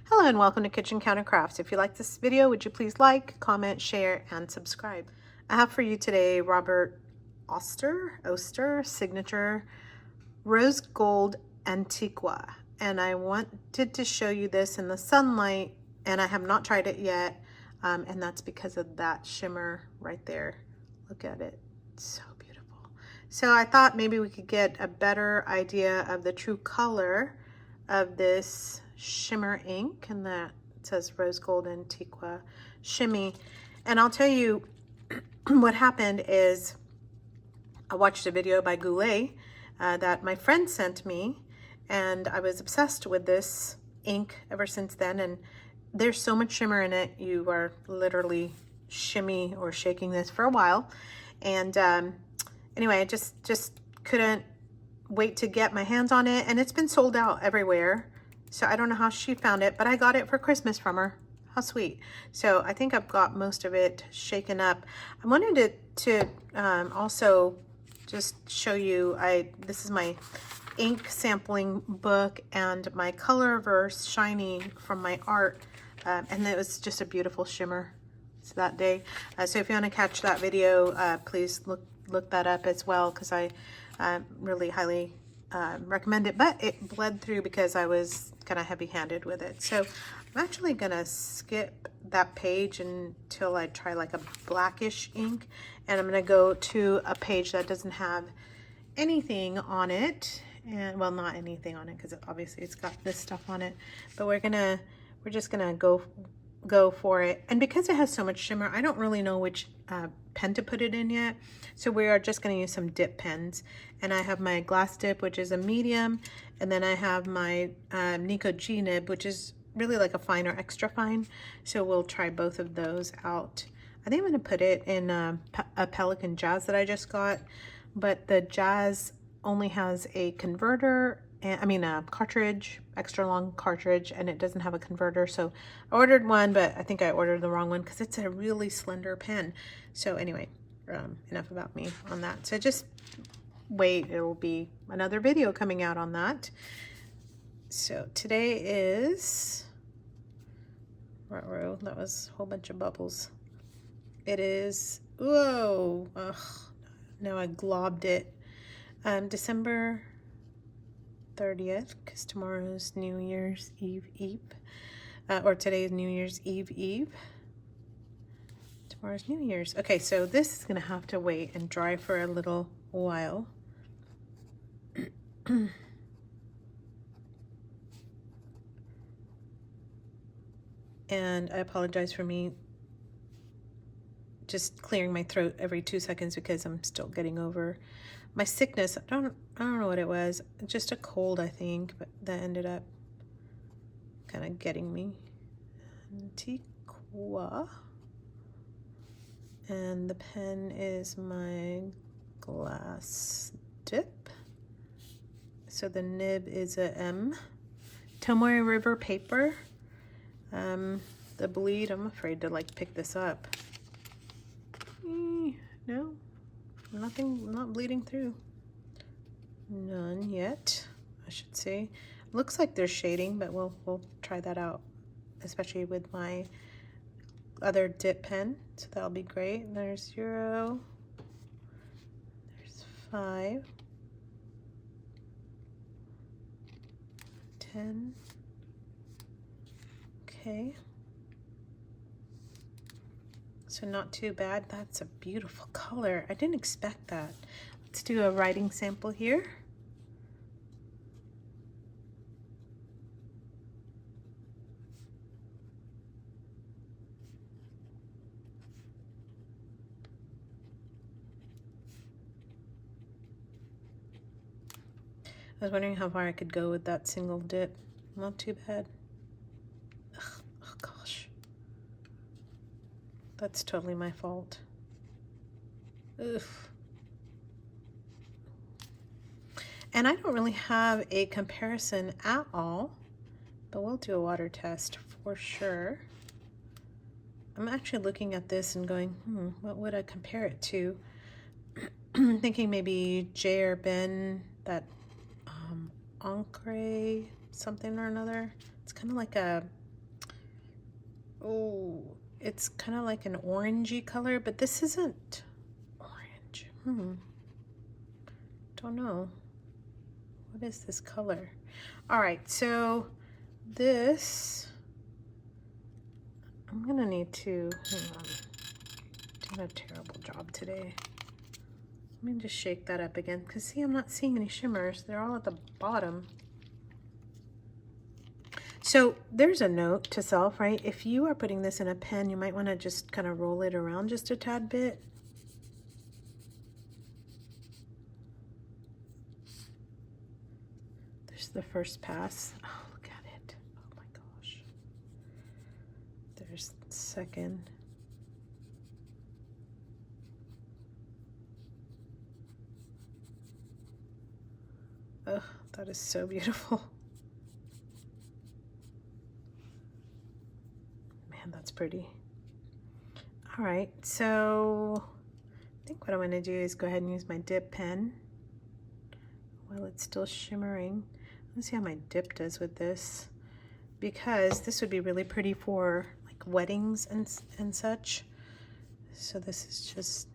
Hello and welcome to Kitchen Counter Crafts. If you like this video, would you please like, comment, share, and subscribe. I have for you today Robert Oster Signature Rose Gold Antiqua. And I wanted to show you this in the sunlight, and I have not tried it yet. And that's because of that shimmer right there. Look at it, it's so beautiful. So I thought maybe we could get a better idea of the true color of this shimmer ink, and that says Rose Gold Antiqua Shimmy. And I'll tell you what happened is I watched a video by Goulet that my friend sent me, and I was obsessed with this ink ever since then. And there's so much shimmer in it, you are literally shimmy or shaking this for a while. And anyway, I just couldn't wait to get my hands on it, and it's been sold out everywhere. So I don't know how she found it, but I got it for Christmas from her. How sweet. So I think I've got most of it shaken up. I wanted to also just show you, this is my ink sampling book and my color verse shiny from my art, and it was just a beautiful shimmer that day. So if you want to catch that video, please look that up as well, because I really highly recommend it. But it bled through because I was kind of heavy-handed with it. So I'm actually gonna skip that page until I try like a blackish ink, and I'm gonna go to a page that doesn't have anything on it. And well, not anything on it, because obviously it's got this stuff on it, but we're just gonna go for it. And because it has so much shimmer, I don't really know which pen to put it in yet, so we are just going to use some dip pens. And I have my glass dip, which is a medium, and then I have my Nico G nib, which is really like a fine or extra fine, so we'll try both of those out. I think I'm going to put it in a Pelican Jazz that I just got, but the Jazz only has a converter, a cartridge, extra long cartridge, and it doesn't have a converter. So I ordered one, but I think I ordered the wrong one because it's a really slender pen. So anyway, enough about me on that. So just wait, there will be another video coming out on that. So today is, that was a whole bunch of bubbles. It is, whoa, ugh, now I globbed it. December 30th, because tomorrow is New Year's Eve, or today is New Year's Eve. Tomorrow's New Year's. Okay, so this is gonna have to wait and dry for a little while. And I apologize for me just clearing my throat every 2 seconds because I'm still getting over my sickness. I don't know what it was, just a cold, I think, but that ended up kind of getting me. Antiqua, and the pen is my glass dip. So the nib is a M. Tomoe River paper. The bleed, I'm afraid to like pick this up. No, nothing, not bleeding through. None yet, I should say. Looks like there's shading, but we'll try that out, especially with my other dip pen. So that'll be great. There's 0. There's 5. 10. Okay. So not too bad. That's a beautiful color. I didn't expect that. Let's do a writing sample here. I was wondering how far I could go with that single dip. Not too bad. Ugh, oh gosh. That's totally my fault. Oof. And I don't really have a comparison at all, but we'll do a water test for sure. I'm actually looking at this and going, what would I compare it to? Thinking maybe J or Ben, that Encre something or another. It's kind of like a Oh, it's kind of like an orangey color, but this isn't orange. Don't know. What is this color? All right, so this, I'm gonna need to, hang on, doing a terrible job today. Let me just shake that up again, because see, I'm not seeing any shimmers. They're all at the bottom. So there's a note to self, right? If you are putting this in a pen, you might want to just kind of roll it around just a tad bit. There's the first pass. Oh, look at it. Oh my gosh. There's the second. Oh, that is so beautiful. Man, that's pretty. All right, so I think what I'm going to do is go ahead and use my dip pen while it's still shimmering. Let's see how my dip does with this, because this would be really pretty for like weddings and such. So this is just,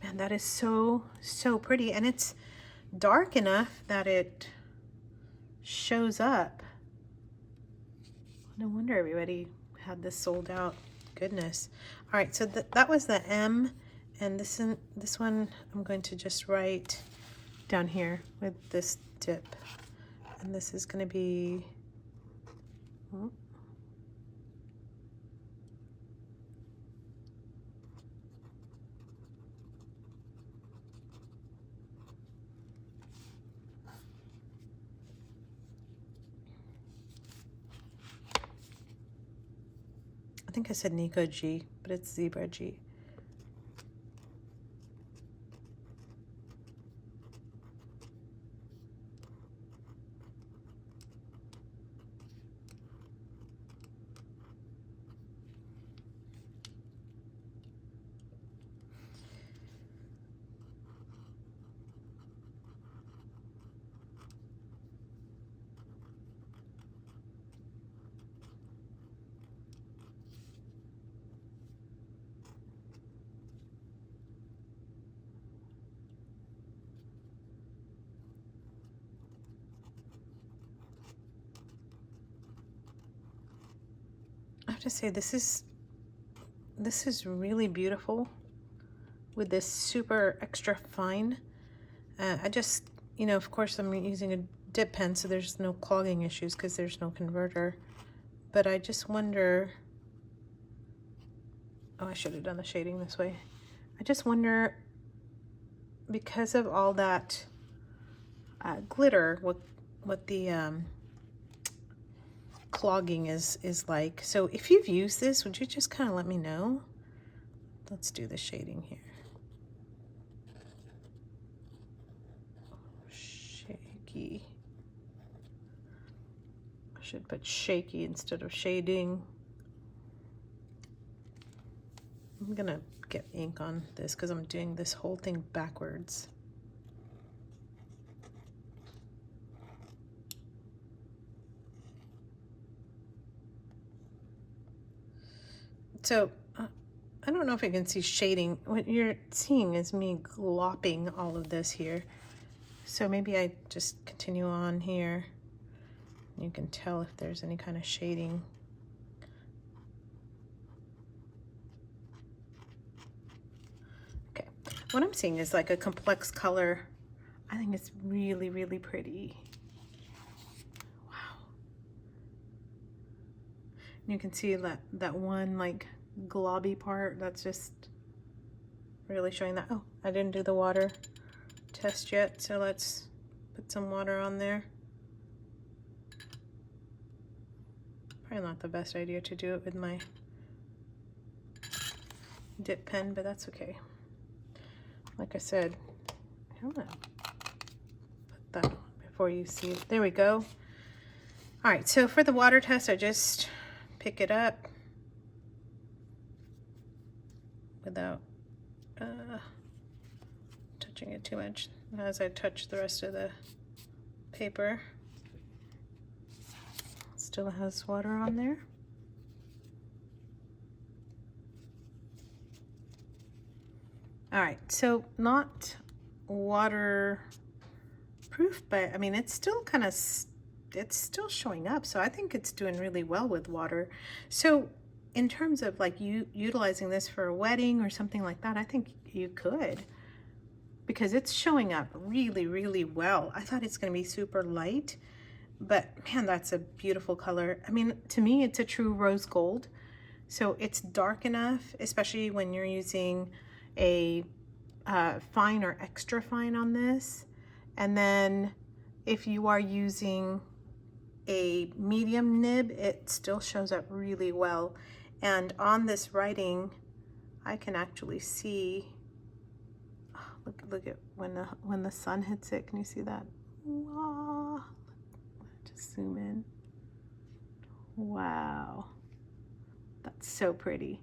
man, that is so pretty, and it's dark enough that it shows up. No wonder everybody had this sold out. Goodness. All right, so that was the M, and this one I'm going to just write down here with this dip, and this is going to be, oh, I think I said Nico G, but it's Zebra G. I have to say, this is really beautiful with this super extra fine. I just, you know, of course I'm using a dip pen, so there's no clogging issues because there's no converter. But I just wonder, oh, I should have done the shading this way. I just wonder, because of all that glitter, what the clogging is like. So if you've used this, would you just kind of let me know? Let's do the shading here. Shaky. I should put shaky instead of shading. I'm gonna get ink on this because I'm doing this whole thing backwards. So I don't know if you can see shading. What you're seeing is me glopping all of this here. So maybe I just continue on here. You can tell if there's any kind of shading. Okay, what I'm seeing is like a complex color. I think it's really, really pretty. Wow. And you can see that one like globby part, that's just really showing that. Oh, I didn't do the water test yet, so let's put some water on there. Probably not the best idea to do it with my dip pen, but that's okay. Like I said, I'm gonna put that on before you see it. There we go. All right, so for the water test, I just pick it up without touching it too much as I touch the rest of the paper. Still has water on there. All right, so not waterproof, but I mean, it's still kind of, it's still showing up. So I think it's doing really well with water. So in terms of like utilizing this for a wedding or something like that, I think you could, because it's showing up really, really well. I thought it's going to be super light, but man, that's a beautiful color. I mean, to me, it's a true rose gold. So it's dark enough, especially when you're using a fine or extra fine on this. And then if you are using a medium nib, it still shows up really well. And on this writing, I can actually see, oh, look at when the sun hits it. Can you see that? Wow. Just zoom in. Wow. That's so pretty.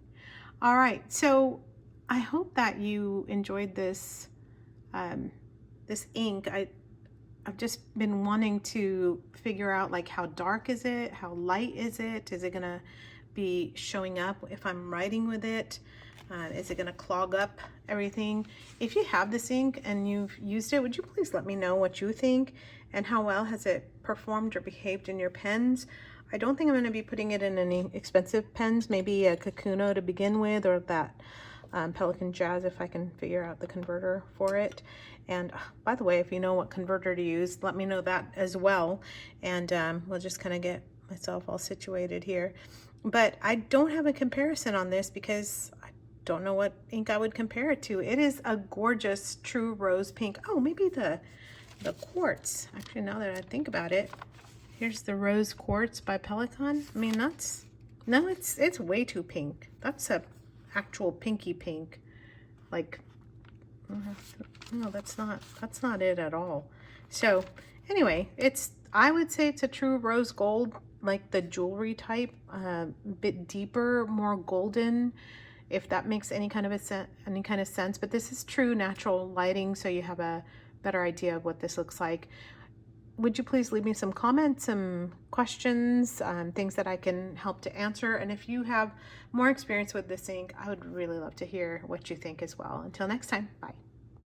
All right, so I hope that you enjoyed this this ink. I've just been wanting to figure out like how dark is it, how light is it gonna be showing up if I'm writing with it? Is it gonna clog up everything? If you have this ink and you've used it, would you please let me know what you think and how well has it performed or behaved in your pens? I don't think I'm going to be putting it in any expensive pens, maybe a Kakuno to begin with, or that Pelikan Jazz if I can figure out the converter for it. And by the way, if you know what converter to use, let me know that as well. And we'll just kind of get myself all situated here. But I don't have a comparison on this because I don't know what ink I would compare it to. It is a gorgeous true rose pink. Oh, maybe the quartz. Actually, now that I think about it, here's the rose quartz by Pelikan. I mean, no, it's way too pink. That's a actual pinky pink. Like, no, that's not it at all. So anyway, I would say it's a true rose gold, like the jewelry type, a bit deeper, more golden, if that makes any kind of sense. But this is true natural lighting, so you have a better idea of what this looks like. Would you please leave me some comments, some questions, things that I can help to answer? And if you have more experience with this ink, I would really love to hear what you think as well. Until next time, bye.